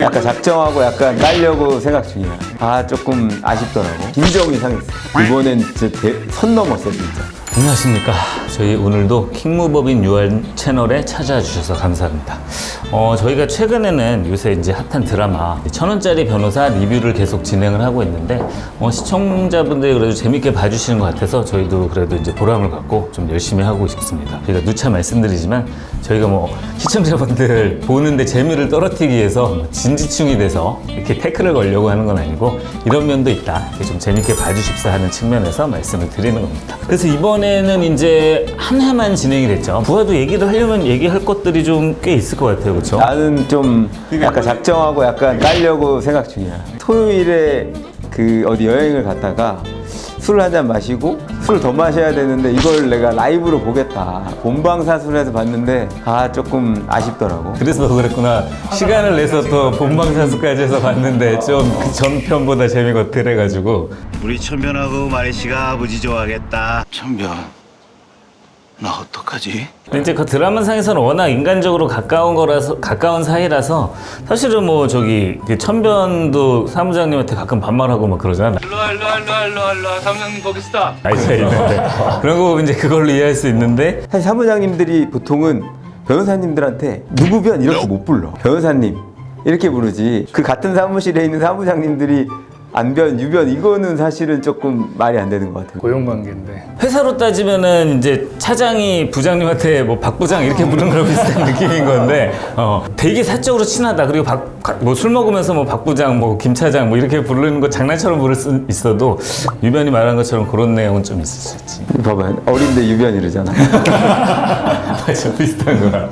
약간 작정하고 약간 깔려고 생각 중이야. 아 조금 아쉽더라고. 긴장이 상했어. 이번엔 진짜 선 넘었어 진짜. 안녕하십니까. 저희 오늘도 킹무법인 유알 채널에 찾아주셔서 감사합니다. 저희가 최근에는 요새 이제 핫한 드라마 1000원짜리 변호사 리뷰를 계속 진행을 하고 있는데 시청자분들이 그래도 재밌게 봐주시는 것 같아서 저희도 그래도 이제 보람을 갖고 좀 열심히 하고 있습니다. 저희가 누차 말씀드리지만 저희가 뭐 시청자분들 보는데 재미를 떨어뜨리기 위해서 진지충이 돼서 이렇게 태클을 걸려고 하는 건 아니고 이런 면도 있다. 좀 재밌게 봐주십사 하는 측면에서 말씀을 드리는 겁니다. 그래서 이번에는 이제 한 회만 진행이 됐죠. 부하도 얘기를 하려면 얘기할 것들이 좀 꽤 있을 것 같아요. 그렇죠? 나는 좀 약간 작정하고 약간 깔려고 생각 중이야. 토요일에 그 어디 여행을 갔다가 술을 한 잔 마시고 술을 더 마셔야 되는데 이걸 내가 라이브로 보겠다. 본방사수해서 봤는데 조금 아쉽더라고. 그래서 그랬구나. 시간을 내서 또 본방사수까지 해서 봤는데 좀 그 전편보다 재미가 덜해가지고. 우리 천변하고 마리 씨가 아버지 좋아하겠다. 천변, 나 어떡하지? 근데 이제 그 드라마상에서는 워낙 인간적으로 가까운 사이라서 사실은 뭐 저기 그 천변도 사무장님한테 가끔 반말하고 막 그러잖아. 일로와 사무장님 거기 스탑. 나이 차이 있는데 그런 거 이제 그걸로 이해할 수 있는데 사실 사무장님들이 보통은 변호사님들한테 누구변 이렇게 못 불러. 변호사님 이렇게 부르지. 그 같은 사무실에 있는 사무장님들이 안변, 유변 이거는 사실은 조금 말이 안 되는 것 같아요. 고용관계인데. 회사로 따지면은 이제 차장이 부장님한테 뭐 박 부장 이렇게 부르는 거랑 비슷한 느낌인 건데 되게 사적으로 친하다. 그리고 뭐 술 먹으면서 뭐 박 부장, 뭐 김 차장 뭐 이렇게 부르는 거 장난처럼 부를 수 있어도 유변이 말한 것처럼 그런 내용은 좀 있을 수 있지. 봐봐요. 어린데 유변 이러잖아. 맞아, 비슷한 거야.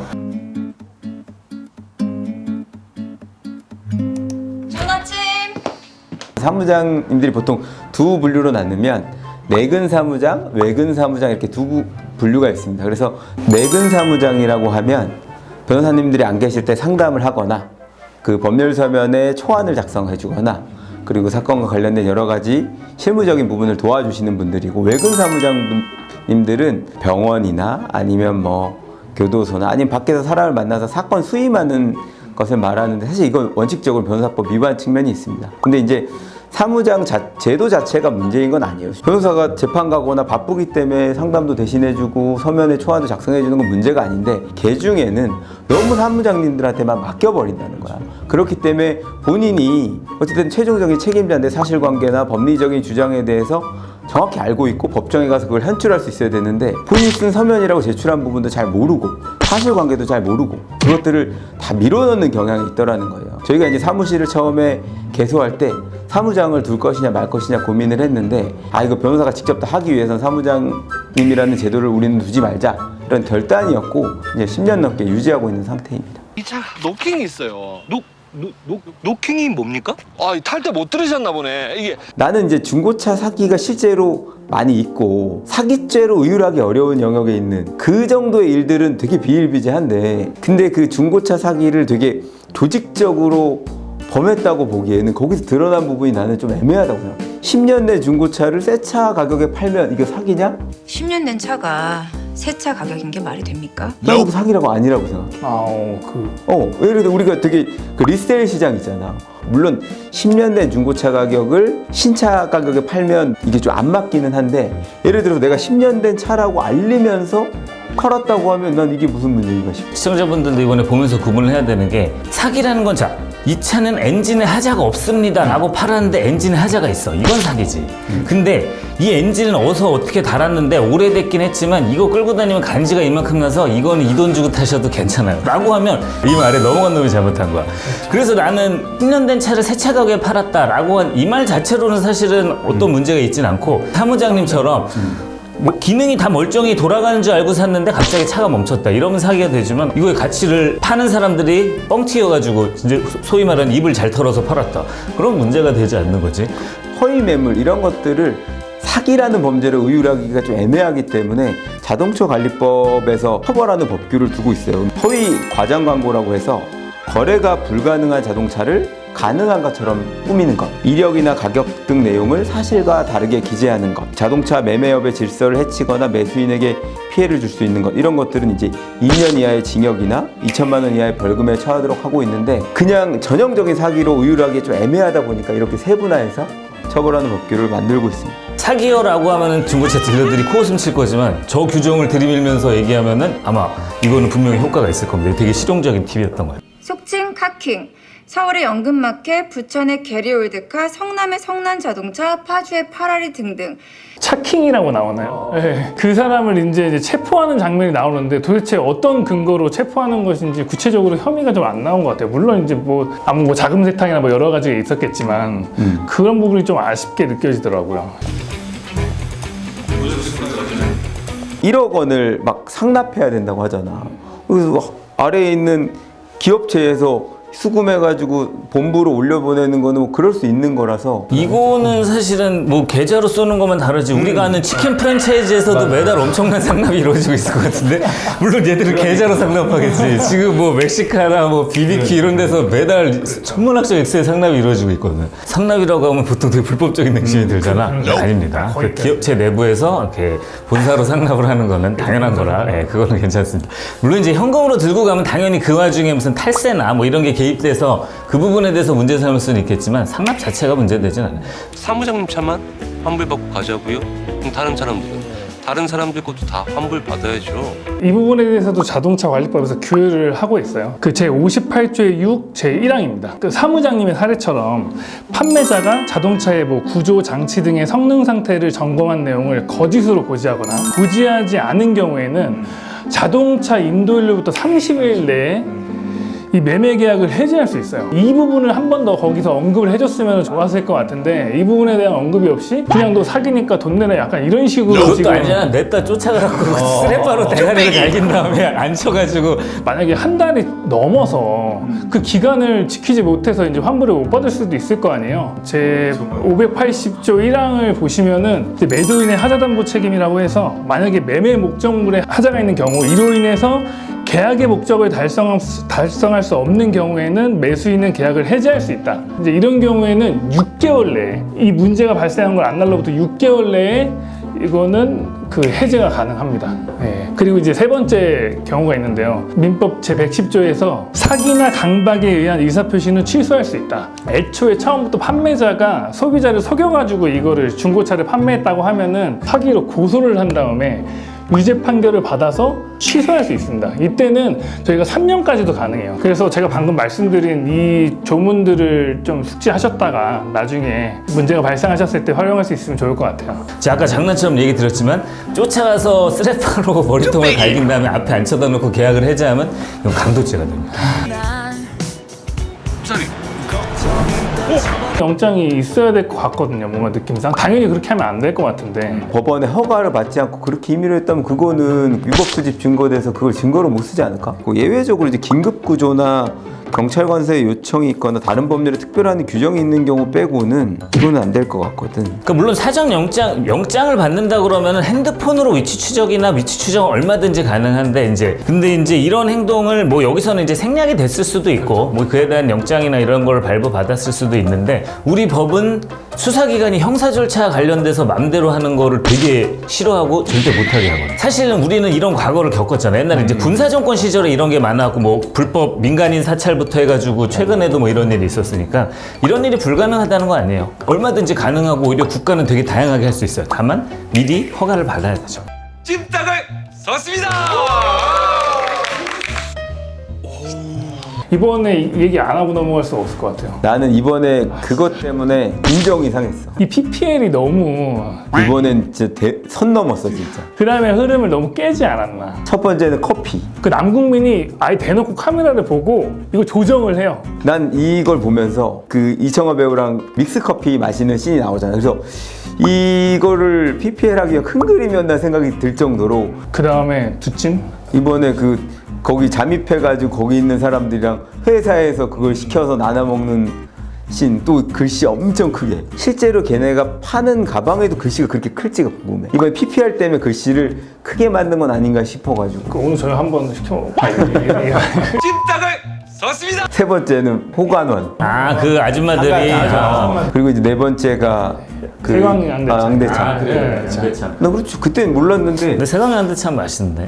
사무장님들이 보통 두 분류로 나누면 내근 사무장, 외근 사무장 이렇게 두 분류가 있습니다. 그래서 내근 사무장이라고 하면 변호사님들이 안 계실 때 상담을 하거나 그 법률 서면에 초안을 작성해 주거나 그리고 사건과 관련된 여러 가지 실무적인 부분을 도와주시는 분들이고, 외근 사무장님들은 병원이나 아니면 뭐 교도소나 아니면 밖에서 사람을 만나서 사건 수임하는 것을 말하는데, 사실 이건 원칙적으로 변호사법 위반 측면이 있습니다. 근데 이제 사무장 제도 자체가 문제인 건 아니에요. 변호사가 재판 가거나 바쁘기 때문에 상담도 대신해주고 서면에 초안도 작성해주는 건 문제가 아닌데, 개중에는 너무 사무장님들한테만 맡겨버린다는 거야. 그렇기 때문에 본인이 어쨌든 최종적인 책임자인데 사실관계나 법리적인 주장에 대해서 정확히 알고 있고 법정에 가서 그걸 현출할 수 있어야 되는데, 본인이 쓴 서면이라고 제출한 부분도 잘 모르고 사실관계도 잘 모르고 그것들을 다 밀어넣는 경향이 있더라는 거예요. 저희가 이제 사무실을 처음에 개소할 때 사무장을 둘 것이냐 말 것이냐 고민을 했는데, 이거 변호사가 직접 다 하기 위해서는 사무장님이라는 제도를 우리는 두지 말자, 이런 결단이었고 이제 10년 넘게 유지하고 있는 상태입니다. 이 차 노킹이 있어요. 노킹이 뭡니까? 탈 때 못 들으셨나 보네. 이게 나는 이제 중고차 사기가 실제로 많이 있고 사기죄로 의율하기 어려운 영역에 있는 그 정도의 일들은 되게 비일비재한데, 근데 그 중고차 사기를 되게 조직적으로 범했다고 보기에는 거기서 드러난 부분이 나는 좀 애매하다고 생각해. 10년 내 중고차를 새 차 가격에 팔면 이게 사기냐? 10년 된 차가 새 차 가격인 게 말이 됩니까? 나도 사기라고 아니라고 생각해. 예를 들어 우리가 되게 그 리세일 시장 있잖아. 물론 10년 된 중고차 가격을 신차 가격에 팔면 이게 좀 안 맞기는 한데, 예를 들어 내가 10년 된 차라고 알리면서 팔았다고 하면 난 이게 무슨 문제인가 싶어. 시청자분들도 이번에 보면서 구분을 해야 되는 게, 사기라는 건 이 차는 엔진에 하자가 없습니다 라고 팔았는데 엔진에 하자가 있어. 이건 사기지. 근데 이 엔진은 어디서 어떻게 달았는데 오래됐긴 했지만 이거 끌고 다니면 간지가 이만큼 나서 이거는 이 돈 주고 타셔도 괜찮아요 라고 하면 이 말에 넘어간 놈이 잘못한 거야. 그래서 나는 10년 된 차를 새 차 가격에 팔았다 라고 한 이 말 자체로는 사실은 어떤 문제가 있진 않고, 사무장님처럼 뭐 기능이 다 멀쩡히 돌아가는 줄 알고 샀는데 갑자기 차가 멈췄다 이러면 사기가 되지만, 이거의 가치를 파는 사람들이 뻥튀어가지고 이제 소위 말하는 입을 잘 털어서 팔았다, 그런 문제가 되지 않는 거지. 허위 매물 이런 것들을 사기라는 범죄로 의율하기가 좀 애매하기 때문에 자동차 관리법에서 처벌하는 법규를 두고 있어요. 허위 과장 광고라고 해서 거래가 불가능한 자동차를 가능한 것처럼 꾸미는 것, 이력이나 가격 등 내용을 사실과 다르게 기재하는 것, 자동차 매매업의 질서를 해치거나 매수인에게 피해를 줄 수 있는 것, 이런 것들은 이제 2년 이하의 징역이나 2천만 원 이하의 벌금에 처하도록 하고 있는데, 그냥 전형적인 사기로 의율하기 좀 애매하다 보니까 이렇게 세분화해서 처벌하는 법규를 만들고 있습니다. 사기여라고 하면은 중고차 딜러들이 코웃음 칠 거지만 저 규정을 들이밀면서 얘기하면은 아마 이거는 분명히 효과가 있을 겁니다. 되게 실용적인 팁이었던 거예요. 속칭 카킹. 서울의 연금마켓, 부천의 게리올드카, 성남의 성난자동차, 파주의 파라리 등등. 차킹이라고 나오나요? 네. 그 사람을 이제 체포하는 장면이 나오는데 도대체 어떤 근거로 체포하는 것인지 구체적으로 혐의가 좀 안 나온 것 같아요. 물론 이제 아무 자금 세탁이나 여러 가지가 있었겠지만 그런 부분이 좀 아쉽게 느껴지더라고요. 1억 원을 막 상납해야 된다고 하잖아. 그래서 아래에 있는 기업체에서 수금해가지고 본부로 올려보내는 거는 뭐 그럴 수 있는 거라서. 이거는 사실은 뭐 계좌로 쏘는 것만 다르지 우리가 아는 치킨 프랜차이즈에서도 매달 엄청난 상납이 이루어지고 있을 것 같은데, 물론 얘들은 계좌로 상납하겠지. 지금 뭐 멕시카나 뭐 BBQ 이런 데서 매달 천문학적 액수의 상납이 이루어지고 있거든. 상납이라고 하면 보통 되게 불법적인 느낌이 들잖아. 아닙니다. 그 기업체 내부에서 이렇게 본사로 상납을 하는 거는 당연한 거라, 예, 그거는 괜찮습니다. 물론 이제 현금으로 들고 가면 당연히 그 와중에 무슨 탈세나 뭐 이런 게 개입돼서 그 부분에 대해서 문제 삼을 수는 있겠지만 상납 자체가 문제되진 않아요. 사무장님 차만 환불받고 가자고요? 그럼 다른 사람들 것도 다 환불 받아야죠. 이 부분에 대해서도 자동차 관리법에서 규율을 하고 있어요. 그 제58조의 6 제1항입니다. 그 사무장님의 사례처럼 판매자가 자동차의 뭐 구조, 장치 등의 성능 상태를 점검한 내용을 거짓으로 고지하거나 고지하지 않은 경우에는 자동차 인도일로부터 30일 내에 이 매매 계약을 해지할 수 있어요. 이 부분을 한 번 더 거기서 언급을 해줬으면 좋았을 것 같은데 이 부분에 대한 언급이 없이 그냥 너 사기니까 돈 내라 약간 이런 식으로 그것도 지금 아니잖아. 냈다 쫓아가고 스레바로 대가리를 갈긴 다음에 앉혀가지고. 만약에 한 달이 넘어서 그 기간을 지키지 못해서 이제 환불을 못 받을 수도 있을 거 아니에요. 제 580조 1항을 보시면은 이제 매도인의 하자담보 책임이라고 해서 만약에 매매 목적물에 하자가 있는 경우 이로 인해서 계약의 목적을 달성할 수 없는 경우에는 매수인은 계약을 해지할 수 있다. 이제 이런 경우에는 6개월 내에 이 문제가 발생한 걸 안 날로부터 6개월 내에 이거는 그 해제가 가능합니다. 예. 그리고 이제 세 번째 경우가 있는데요. 민법 제110조에서 사기나 강박에 의한 의사표시는 취소할 수 있다. 애초에 처음부터 판매자가 소비자를 속여가지고 이거를 중고차를 판매했다고 하면은 사기로 고소를 한 다음에 유죄 판결을 받아서 취소할 수 있습니다. 이때는 저희가 3년까지도 가능해요. 그래서 제가 방금 말씀드린 이 조문들을 좀 숙지하셨다가 나중에 문제가 발생하셨을 때 활용할 수 있으면 좋을 것 같아요. 자, 아까 장난처럼 얘기 드렸지만 쫓아가서 스레파로 머리통을 갈긴 다음에 앞에 앉혀다 놓고 계약을 해제하면 이건 강도죄가 됩니다. 영장이 있어야 될 것 같거든요. 뭔가 느낌상 당연히 그렇게 하면 안 될 것 같은데 법원의 허가를 받지 않고 그렇게 임의로 했다면 그거는 위법 수집 증거돼서 그걸 증거로 못 쓰지 않을까? 예외적으로 이제 긴급 구조나 경찰 관서의 요청이 있거나 다른 법률에 특별한 규정이 있는 경우 빼고는 이거는 안 될 것 같거든. 그러니까 물론 사전 영장을 받는다 그러면은 핸드폰으로 위치 추적이나 위치 추정 얼마든지 가능한데 근데 이제 이런 행동을 뭐 여기서는 이제 생략이 됐을 수도 있고 뭐 그에 대한 영장이나 이런 걸 발부받았을 수도 있는데 우리 법은 수사기관이 형사 절차 관련돼서 맘대로 하는 거를 되게 싫어하고 절대 못하게 하거든. 사실은 우리는 이런 과거를 겪었잖아. 옛날에 이제 군사정권 시절에 이런 게 많았고 뭐 불법 민간인 사찰부터 해가지고 최근에도 뭐 이런 일이 있었으니까 이런 일이 불가능하다는 거 아니에요. 얼마든지 가능하고 오히려 국가는 되게 다양하게 할 수 있어요. 다만 미리 허가를 받아야 되죠. 찜닭을 썼습니다. 이번에 이 얘기 안 하고 넘어갈 수 없을 것 같아요. 나는 이번에 그것 때문에 인정이 상했어. 이 PPL이 너무 이번엔 진짜 선 넘었어 진짜. 드라마의 흐름을 너무 깨지 않았나. 첫 번째는 커피. 그 남국민이 아예 대놓고 카메라를 보고 이거 조정을 해요. 난 이걸 보면서 그 이청아 배우랑 믹스커피 마시는 씬이 나오잖아. 그래서 이거를 PPL 하기가 큰 그림이었나 생각이 들 정도로. 그 다음에 두찜? 이번에 거기 잠입해가지고 거기 있는 사람들이랑 회사에서 그걸 시켜서 나눠 먹는 씬, 또 글씨 엄청 크게. 실제로 걔네가 파는 가방에도 글씨가 그렇게 클지가 궁금해. 이번에 PPR 때문에 글씨를 크게 만든 건 아닌가 싶어가지고. 오늘 저희 한번 시켜봐요. 찜닭을 좋습니다. 세 번째는 호관원. 아, 그 아줌마들이. 그리고 이제 네 번째가 그 세광 양대창. 양대창. 네. 나 그렇죠. 그때는 몰랐는데. 근데 세강양도 참 맛있는데.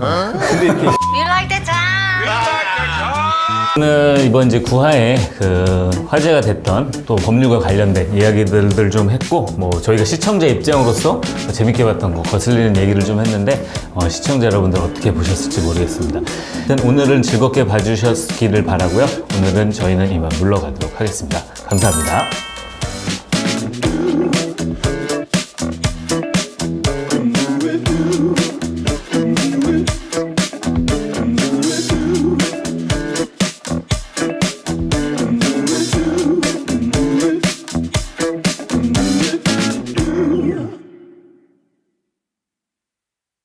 오늘 이번 이제 9화에 그 화제가 됐던 또 법률과 관련된 이야기들을 좀 했고, 뭐 저희가 시청자 입장으로서 재밌게 봤던 거 거슬리는 얘기를 좀 했는데, 시청자 여러분들 어떻게 보셨을지 모르겠습니다. 일단 오늘은 즐겁게 봐주셨기를 바라고요. 오늘은 저희는 이만 물러가도록 하겠습니다. 감사합니다.